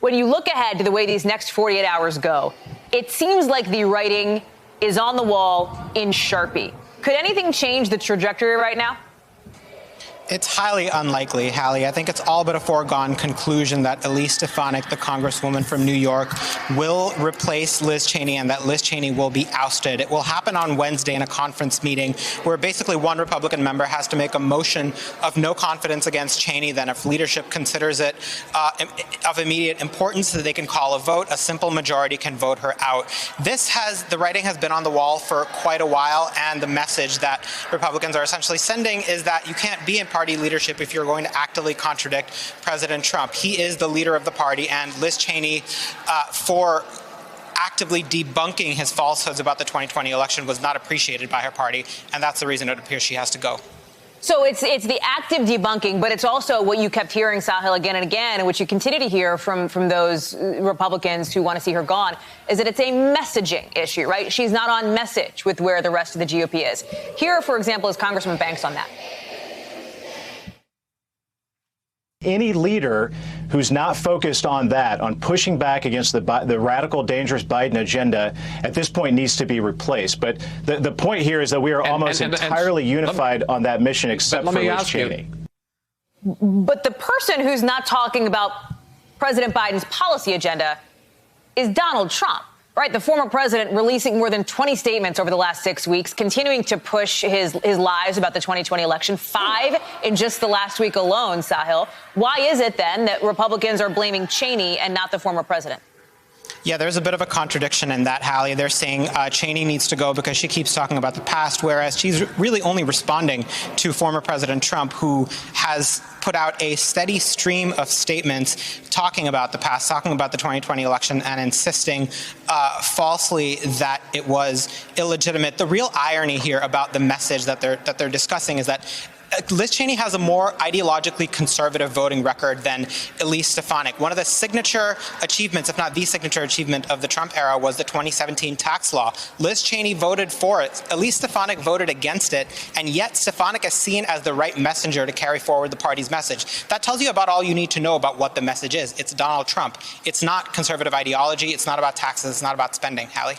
when you look ahead to the way these next 48 hours go, it seems like the writing is on the wall in Sharpie. Could anything change the trajectory right now? It's highly unlikely, Hallie. I think it's all but a foregone conclusion that Elise Stefanik, the congresswoman from New York, will replace Liz Cheney and that Liz Cheney will be ousted. It will happen on Wednesday in a conference meeting where basically one Republican member has to make a motion of no confidence against Cheney. Then if leadership considers it of immediate importance, that they can call a vote. A simple majority can vote her out. The writing has been on the wall for quite a while, and the message that Republicans are essentially sending is that you can't be in party leadership if you're going to actively contradict President Trump. He is the leader of the party, and Liz Cheney, for actively debunking his falsehoods about the 2020 election, was not appreciated by her party, and that's the reason it appears she has to go. So it's the active debunking, but it's also what you kept hearing, Sahil, again and again, and which you continue to hear from those Republicans who want to see her gone, is that it's a messaging issue, right? She's not on message with where the rest of the GOP is. Here, for example, is Congressman Banks on that. Any leader who's not focused on that, on pushing back against the radical, dangerous Biden agenda, at this point needs to be replaced. But the point here is that we are almost entirely unified on that mission, except for Liz Cheney. But the person who's not talking about President Biden's policy agenda is Donald Trump. Right, the former president releasing more than 20 statements over the last 6 weeks, continuing to push his lies about the 2020 election, 5 in just the last week alone, Sahil. Why is it then that Republicans are blaming Cheney and not the former president? Yeah, there's a bit of a contradiction in that, Hallie. They're saying Cheney needs to go because she keeps talking about the past, whereas she's really only responding to former President Trump, who has put out a steady stream of statements talking about the past, talking about the 2020 election, and insisting falsely that it was illegitimate. The real irony here about the message that they're discussing is that Liz Cheney has a more ideologically conservative voting record than Elise Stefanik. One of the signature achievements, if not the signature achievement of the Trump era, was the 2017 tax law. Liz Cheney voted for it. Elise Stefanik voted against it, and yet Stefanik is seen as the right messenger to carry forward the party's message. That tells you about all you need to know about what the message is. It's Donald Trump. It's not conservative ideology. It's not about taxes. It's not about spending. Hallie?